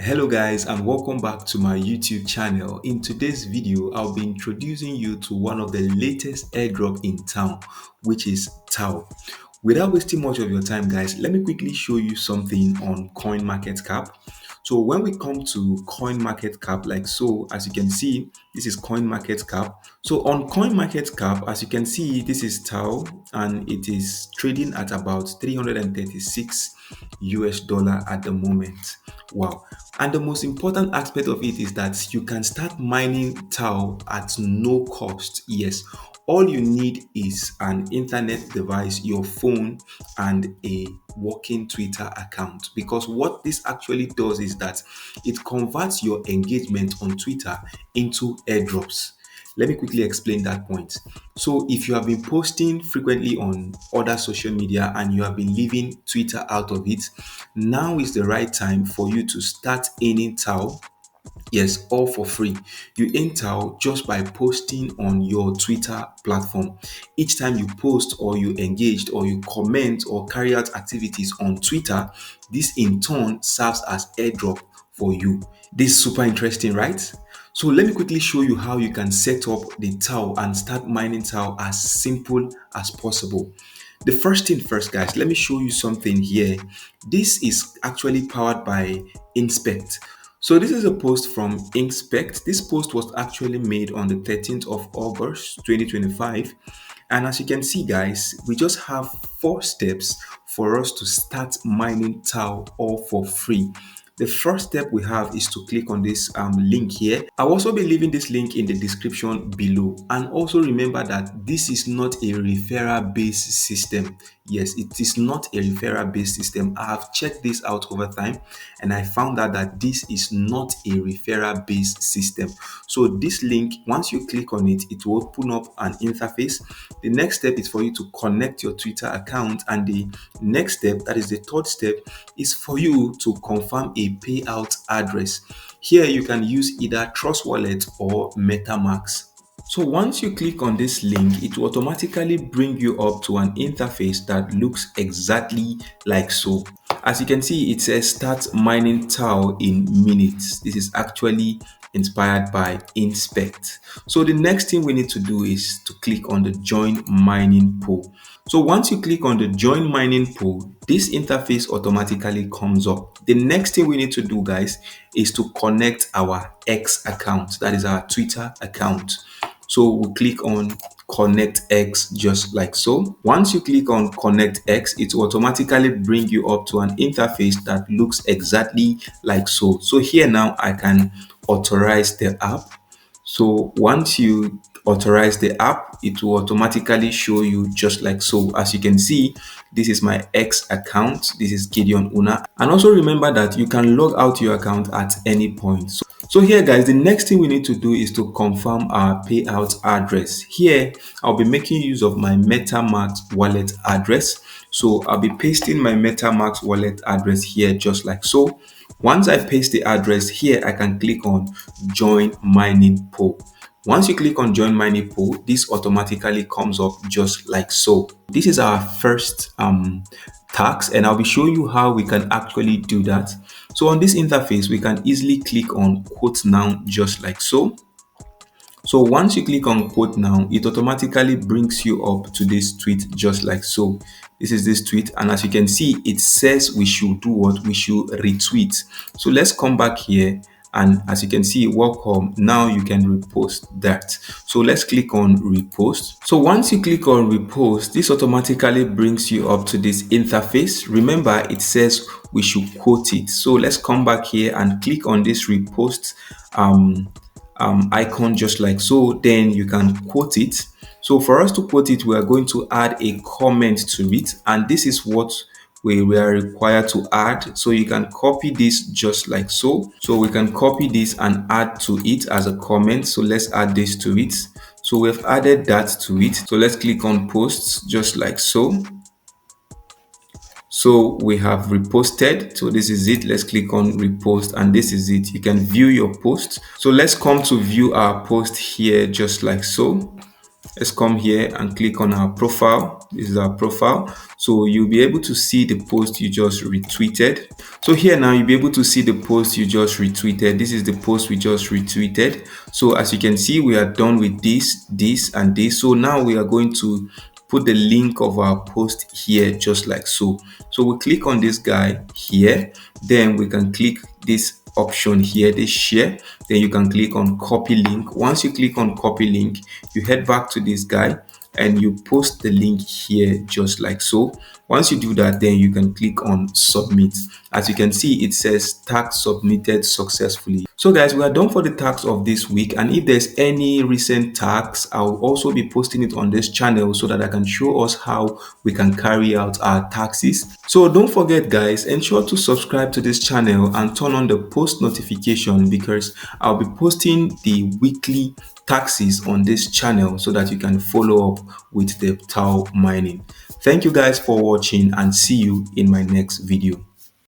Hello guys and welcome back to my YouTube channel. In today's video, I'll be introducing you to one of the latest airdrop in town, which is TAO. Without wasting much of your time guys, let me quickly show you something on CoinMarketCap. So when we come to CoinMarketCap, like so, as you can see, this is CoinMarketCap. So on CoinMarketCap, as you can see, this is TAO and it is trading at about 336 US dollar at the moment. Wow. And the most important aspect of it is that you can start mining TAO at no cost. Yes, all you need is an internet device, your phone, and a working Twitter account. Because what this actually does is that it converts your engagement on Twitter into airdrops. Let me quickly explain that point. So, if you have been posting frequently on other social media and you have been leaving Twitter out of it, now is the right time for you to start earning TAO. Yes, all for free. You earn TAO just by posting on your Twitter platform. Each time you post or you engaged or you comment or carry out activities on Twitter, this in turn serves as airdrop for you. This is super interesting, right? So let me quickly show you how you can set up the TAO and start mining TAO as simple as possible. The first thing first, guys, let me show you something here. This is actually powered by Inspect. So this is a post from Inspect. This post was actually made on the 13th of August 2025. And as you can see, guys, we just have 4 steps for us to start mining TAO all for free. The first step we have is to click on this link here. I'll also be leaving this link in the description below. And also remember that this is not a referral based system. Yes, it is not a referral based system. I have checked this out over time and I found out that this is not a referral based system. So this link, once you click on it, it will open up an interface. The next step is for you to connect your Twitter account, and the next step, that is the third step, is for you to confirm a payout address. Here you can use either Trust Wallet or MetaMask. So once you click on this link, it will automatically bring you up to an interface that looks exactly like so. As you can see, it says start mining TAO in minutes. This is actually inspired by Inspect. So the next thing we need to do is to click on the join mining pool. So once you click on the join mining pool, this interface automatically comes up. The next thing we need to do, guys, is to connect our X account, that is our Twitter account. So we'll click on Connect X just like so. Once you click on Connect X, it will automatically bring you up to an interface that looks exactly like so. So here now I can authorize the app. So once you authorize the app, it will automatically show you just like so. As you can see, this is my X account. This is Gideon Una. And also remember that you can log out your account at any point. So here guys, the next thing we need to do is to confirm our payout address. Here, I'll be making use of my MetaMask wallet address. So I'll be pasting my MetaMask wallet address here just like so. Once I paste the address here, I can click on join mining pool. Once you click on join mining pool, this automatically comes up just like so. This is our first task, and I'll be showing you how we can actually do that. So on this interface, we can easily click on quote now just like so. So once you click on quote now, it automatically brings you up to this tweet just like so. This is this tweet, and as you can see, it says we should do what? We should retweet. So let's come back here, and as you can see, welcome. Now you can repost that. So let's click on repost. So once you click on repost, this automatically brings you up to this interface. Remember, it says we should quote it. So let's come back here and click on this repost icon just like so. Then you can quote it. So for us to quote it, we are going to add a comment to it, and this is what we are required to add. So you can copy this just like so. So we can copy this and add to it as a comment. So let's add this to it. So we've added that to it. So let's click on posts just like so. So we have reposted. So this is it. Let's click on repost, and this is it. You can view your post. So let's come to view our post here just like so. Let's come here and click on our profile. This is our profile. So you'll be able to see the post you just retweeted. So here now you'll be able to see the post you just retweeted. This is the post we just retweeted. So as you can see, we are done with this and this. So now we are going to put the link of our post here just like so. So we click on this guy here, then we can click this option here, this share, then you can click on copy link. Once you click on copy link, you head back to this guy and you post the link here just like so. Once you do that, then you can click on submit. As you can see, it says task submitted successfully. So guys, we are done for the task of this week, and if there's any recent tasks, I'll also be posting it on this channel so that I can show us how we can carry out our taxes. So don't forget guys, ensure to subscribe to this channel and turn on the post notification, because I'll be posting the weekly taxes on this channel so that you can follow up with the TAO mining. Thank you guys for watching, and see you in my next video.